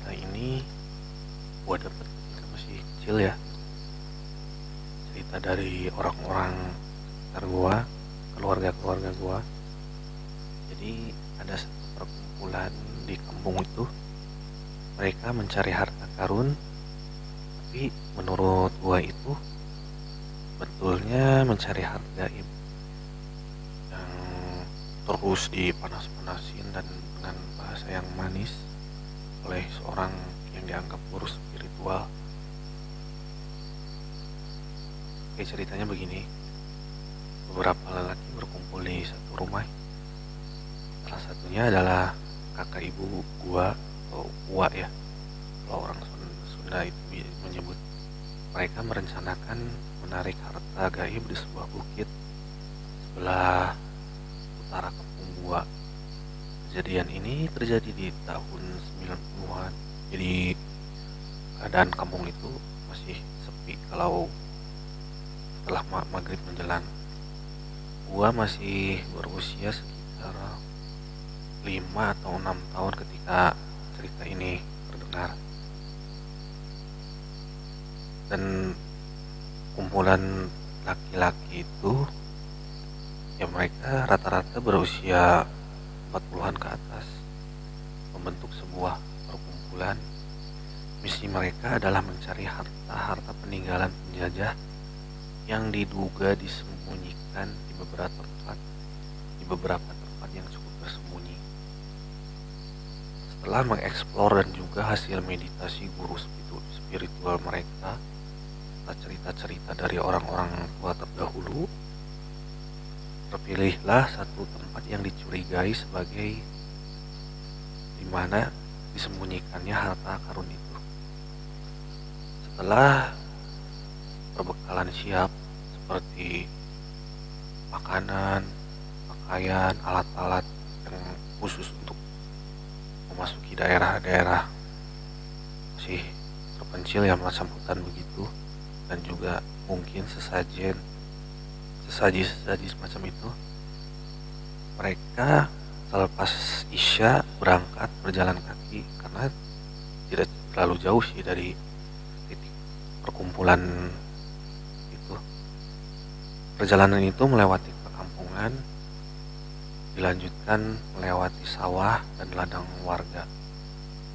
cerita ini gua dapet ketika masih kecil ya. Cerita dari orang-orang sekitar gua, keluarga-keluarga gua. Jadi ada satu perkumpulan di kampung itu, mereka mencari harta karun, tapi menurut gua itu betulnya mencari harta gaib yang terus dipanas-panasin dan dengan bahasa yang manis oleh seorang yang dianggap guru spiritual. Oke, ceritanya begini. Beberapa lelaki berkumpul di satu rumah. Salah satunya adalah kakak ibu gua atau uwa ya. Kalau orang Sunda itu menyebut. Mereka merencanakan menarik harta gaib di sebuah bukit sebelah utara kampung gua. Kejadian ini terjadi di tahun 90-an. Jadi keadaan kampung itu masih sepi kalau setelah maghrib menjelang. Gua masih berusia sekitar 5 atau 6 tahun ketika cerita ini terdengar. Dan kumpulan laki-laki itu ya mereka rata-rata berusia 40-an ke atas, membentuk sebuah perkumpulan. Misi mereka adalah mencari harta-harta peninggalan penjajah yang diduga disembunyikan di beberapa tempat yang cukup bersembunyi. Setelah mengeksplor dan juga hasil meditasi guru spiritual mereka, serta cerita-cerita dari orang-orang tua terdahulu, terpilihlah satu tempat yang dicurigai sebagai di mana disembunyikannya harta karun itu. Setelah perbekalan siap seperti makanan, pakaian, alat-alat yang khusus untuk memasuki daerah-daerah masih terpencil ya, macam hutan begitu, dan juga mungkin sesaji semacam itu, mereka selepas Isya berangkat berjalan kaki karena tidak terlalu jauh sih dari titik perkumpulan itu. Perjalanan itu melewati perkampungan, dilanjutkan melewati sawah dan ladang warga.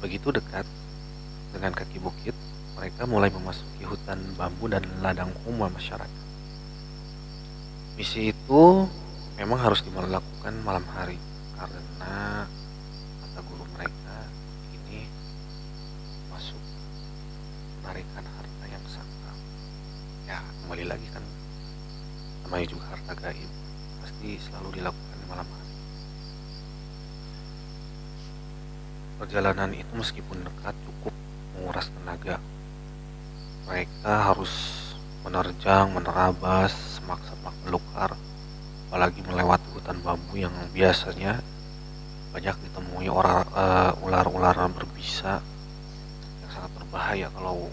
Begitu dekat dengan kaki bukit, mereka mulai memasuki hutan bambu dan ladang rumah masyarakat. Misi itu memang harus dilakukan malam hari karena kata guru mereka ini masuk penarikan harta yang sakral. Ya, kembali lagi kan namanya juga harta gaib, pasti selalu dilakukan di malam hari. Perjalanan itu meskipun dekat cukup menguras tenaga. Mereka harus menerabas semak-semak belukar, apalagi melewati hutan bambu yang biasanya banyak ditemui ular-ular berbisa yang sangat berbahaya kalau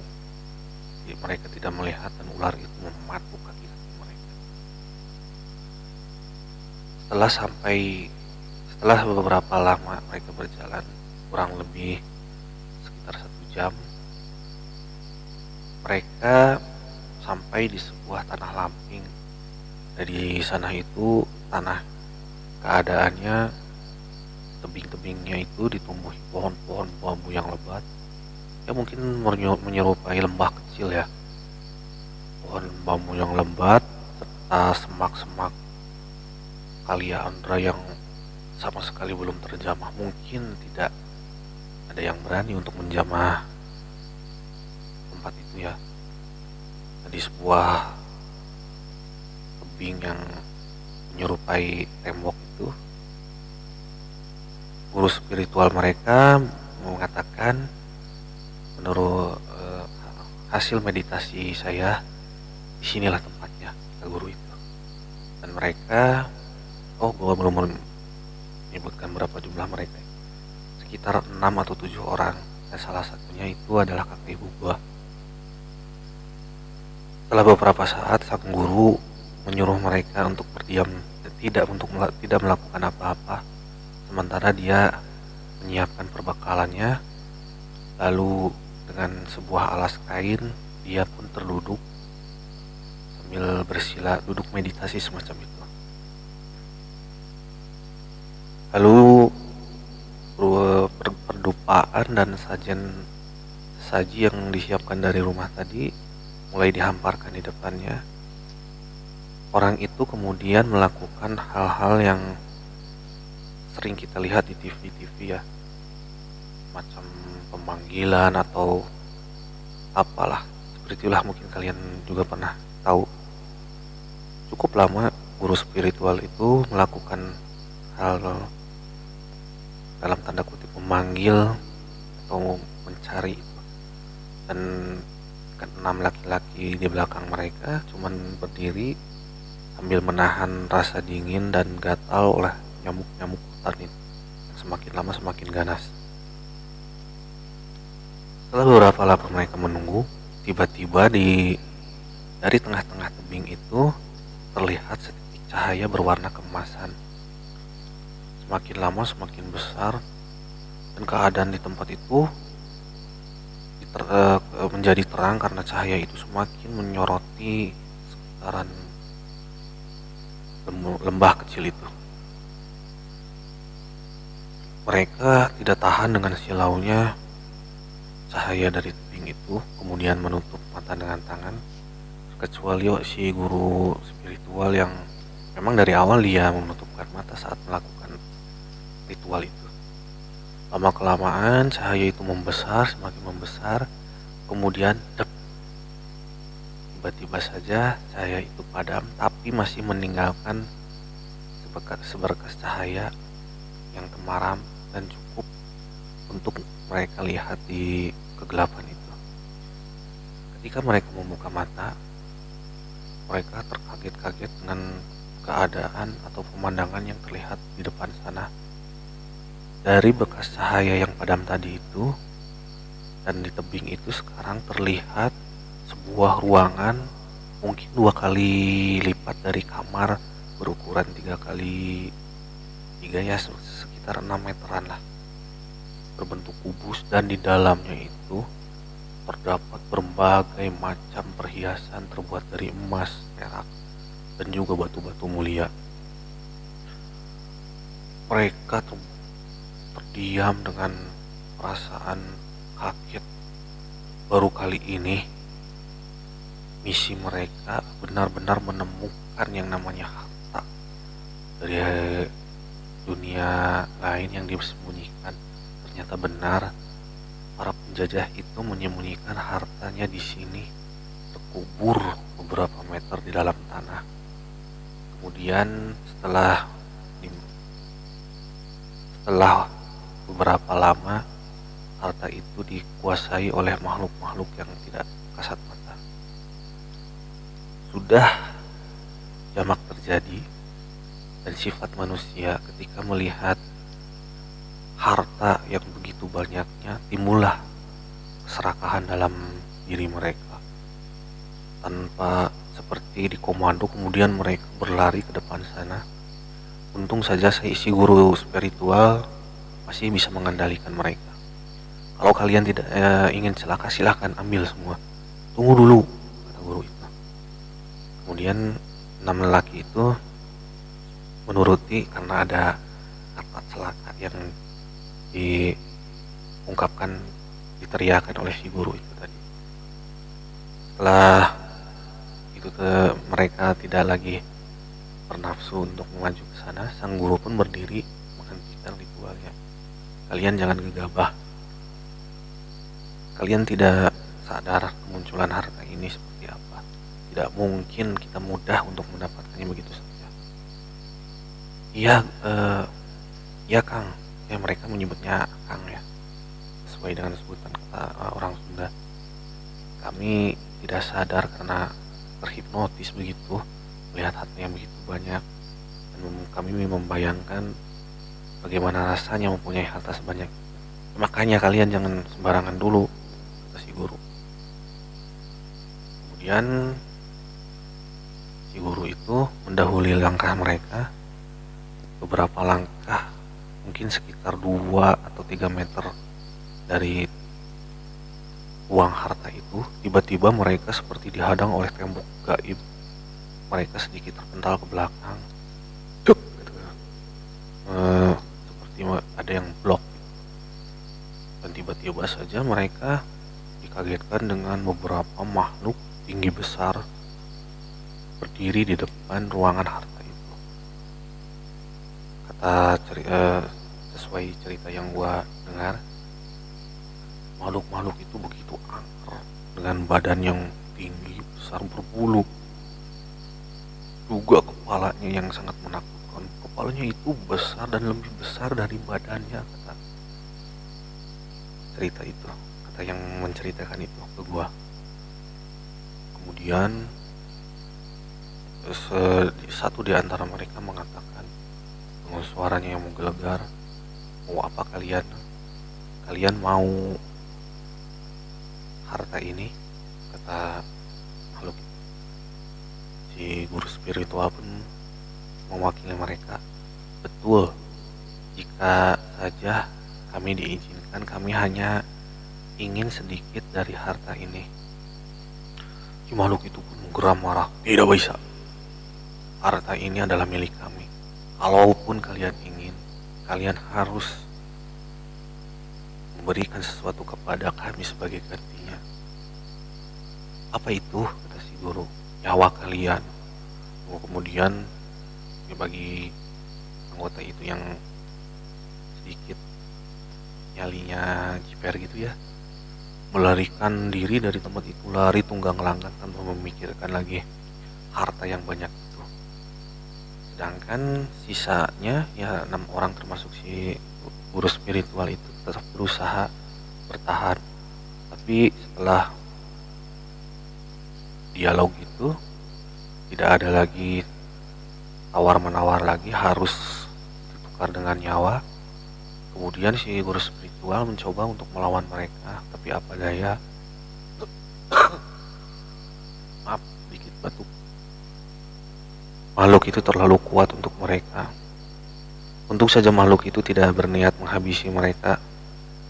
mereka tidak melihat dan ular itu mematuk kaki-kaki mereka. Setelah beberapa lama mereka berjalan, kurang lebih sekitar 1 jam, mereka sampai di sebuah tanah lamping. Dari sana itu tanah keadaannya tebing-tebingnya itu ditumbuhi pohon-pohon bambu yang lebat, ya mungkin menyerupai lembah kecil ya. Pohon bambu yang lebat serta semak-semak kaliandra yang sama sekali belum terjamah. Mungkin tidak ada yang berani untuk menjamah tempat itu ya. Di sebuah tebing yang menyerupai tembok itu, guru spiritual mereka mengatakan, menurut hasil meditasi saya, disinilah tempatnya, kata guru itu. Dan mereka, gua belum menyebutkan berapa jumlah mereka, sekitar 6 atau 7 orang, dan salah satunya itu adalah kakak ibu gua. Setelah beberapa saat, sang guru menyuruh mereka untuk berdiam dan tidak melakukan apa-apa, sementara dia menyiapkan perbekalannya Lalu dengan sebuah alas kain, dia pun terduduk sambil bersila, duduk meditasi semacam itu. Lalu perdupaan dan saji yang disiapkan dari rumah tadi mulai dihamparkan di depannya. Orang itu kemudian melakukan hal-hal yang sering kita lihat di TV-TV ya, macam pemanggilan atau apalah. Seperti itulah, mungkin kalian juga pernah tahu. Cukup lama guru spiritual itu melakukan hal dalam tanda kutip memanggil atau mencari itu. Dan keenam laki-laki di belakang mereka cuman berdiri sambil menahan rasa dingin dan gatal oleh nyamuk-nyamuk hutan itu yang semakin lama semakin ganas. Setelah beberapa lama mereka menunggu, tiba-tiba dari tengah-tengah tebing itu terlihat setitik cahaya berwarna keemasan. Semakin lama semakin besar, dan keadaan di tempat itu menjadi terang karena cahaya itu semakin menyoroti sekitaran lembah kecil itu. Mereka tidak tahan dengan silaunya cahaya dari tebing itu, kemudian menutup mata dengan tangan, kecuali si guru spiritual yang memang dari awal dia menutupkan mata saat melakukan ritual itu. Lama kelamaan cahaya itu membesar, semakin membesar, kemudian tiba-tiba saja cahaya itu padam, tapi masih meninggalkan seberkas cahaya yang temaram dan cukup untuk mereka lihat di kegelapan itu. Ketika mereka membuka mata, mereka terkaget-kaget dengan keadaan atau pemandangan yang terlihat di depan sana. Dari bekas cahaya yang padam tadi itu dan di tebing itu sekarang terlihat sebuah ruangan mungkin 2 kali lipat dari kamar berukuran 3 kali 3 ya, sekitar 6 meteran lah, berbentuk kubus, dan di dalamnya itu terdapat berbagai macam perhiasan terbuat dari emas, perak, dan juga batu-batu mulia. Mereka terdiam dengan perasaan kaget. Baru kali ini misi mereka benar-benar menemukan yang namanya harta dari dunia lain yang disembunyikan. Ternyata benar, para penjajah itu menyembunyikan hartanya di sini, terkubur beberapa meter di dalam tanah. Kemudian setelah beberapa lama, harta itu dikuasai oleh makhluk-makhluk yang tidak kasat mata. Sudah jamak terjadi, dan sifat manusia ketika melihat harta yang begitu banyaknya, timbullah keserakahan dalam diri mereka. Tanpa seperti dikomando, kemudian mereka berlari ke depan sana. Untung saja si guru spiritual masih bisa mengendalikan mereka. Kalau kalian tidak ingin celaka, silahkan ambil semua. Tunggu dulu, kata guru itu. Kemudian 6 lelaki itu menuruti karena ada kata celaka yang diungkapkan, diteriakan oleh si guru itu tadi. Setelah itu mereka tidak lagi bernafsu untuk maju ke sana, sang guru pun berdiri menghentikan ritualnya. Kalian jangan gegabah. Kalian tidak sadar kemunculan harta ini seperti apa. Tidak mungkin kita mudah untuk mendapatkannya begitu saja. Iya Kang. Ya, mereka menyebutnya Kang ya, sesuai dengan sebutan kata orang Sunda. Kami tidak sadar karena terhipnotis begitu melihat harta yang begitu banyak, dan kami membayangkan bagaimana rasanya mempunyai harta sebanyak itu. Makanya kalian jangan sembarangan dulu, kata si guru. Kemudian si guru itu mendahului langkah mereka beberapa langkah, mungkin sekitar 2 atau 3 meter dari uang harta itu, tiba-tiba mereka seperti dihadang oleh tembok gaib. Mereka sedikit terpental ke belakang. Cuk, gitu. Seperti ada yang blok. Dan tiba-tiba saja mereka dikagetkan dengan beberapa makhluk tinggi besar berdiri di depan ruangan harta itu. Sesuai cerita yang gua dengar, makhluk-makhluk itu begitu angker dengan badan yang tinggi besar berbulu, juga kepalanya yang sangat menakutkan. Kepalanya itu besar dan lebih besar dari badannya, kata cerita itu, kata yang menceritakan itu ke gua. Kemudian satu di antara mereka mengatakan dengan suaranya yang menggelegar, mau apa kalian? Kalian mau harta ini? Kata makhluk itu. Si guru spiritual pun mewakili mereka. Betul, jika saja kami diizinkan, kami hanya ingin sedikit dari harta ini. Si makhluk itu pun menggeram marah. Tidak bisa. Harta ini adalah milik kami. Kalaupun kalian ingin, kalian harus memberikan sesuatu kepada kami sebagai gantinya. Apa itu? Kata si guru. Nyawa kalian. Kemudian bagi anggota itu yang sedikit nyalinya jiper gitu ya, melarikan diri dari tempat itu, lari tunggang langgang tanpa memikirkan lagi harta yang banyak itu. Sedangkan sisanya ya 6 orang termasuk si guru spiritual itu tetap berusaha bertahan. Tapi setelah dialog itu tidak ada lagi tawar menawar lagi, harus ditukar dengan nyawa. Kemudian si guru spiritual mencoba untuk melawan mereka, tapi apa daya, maaf sedikit batuk, makhluk itu terlalu kuat untuk mereka. Untung saja makhluk itu tidak berniat menghabisi mereka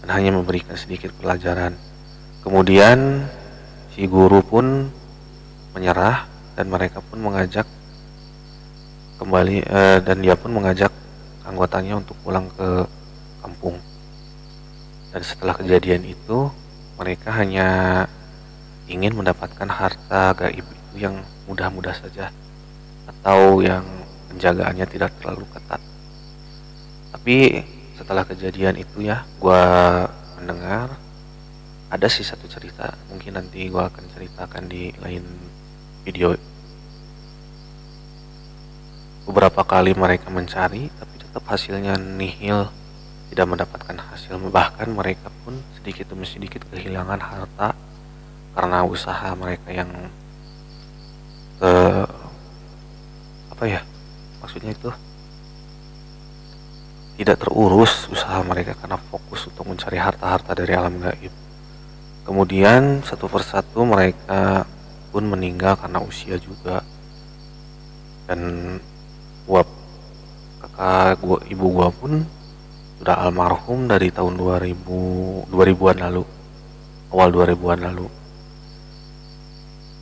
dan hanya memberikan sedikit pelajaran. Kemudian si guru pun menyerah dan mereka pun mengajak kembali, dan dia pun mengajak anggotanya untuk pulang ke kampung. Dan setelah kejadian itu, mereka hanya ingin mendapatkan harta gaib itu yang mudah-mudah saja, atau yang penjagaannya tidak terlalu ketat. Tapi setelah kejadian itu ya, gue mendengar ada sih satu cerita, mungkin nanti gue akan ceritakan di lain video. Beberapa kali mereka mencari, tapi tetap hasilnya nihil, tidak mendapatkan hasil. Bahkan mereka pun sedikit demi sedikit kehilangan harta karena usaha mereka yang apa ya, maksudnya itu tidak terurus usaha mereka karena fokus untuk mencari harta-harta dari alam gaib. Kemudian satu persatu mereka pun meninggal karena usia juga. Dan ibu gua pun sudah almarhum dari tahun 2000-an lalu, awal 2000-an lalu.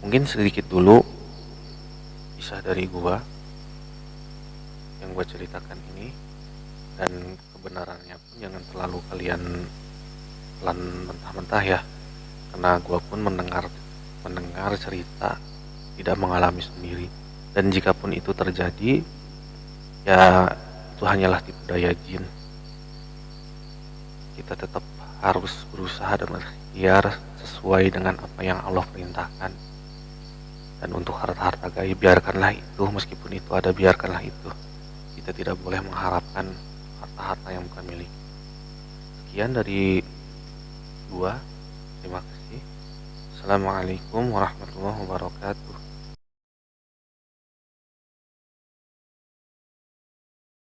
Mungkin sedikit dulu kisah dari gua yang gua ceritakan ini, dan kebenarannya pun jangan terlalu kalian telan mentah-mentah ya, karena gua pun mendengar cerita, tidak mengalami sendiri. Dan jika pun itu terjadi, ya itu hanyalah tipu daya jin. Kita tetap harus berusaha dan berikhtiar sesuai dengan apa yang Allah perintahkan. Dan untuk harta-harta gaib, biarkanlah itu, meskipun itu ada, biarkanlah itu. Kita tidak boleh mengharapkan harta-harta yang bukan milik. Sekian dari gua. Terima kasih. Assalamualaikum warahmatullahi wabarakatuh.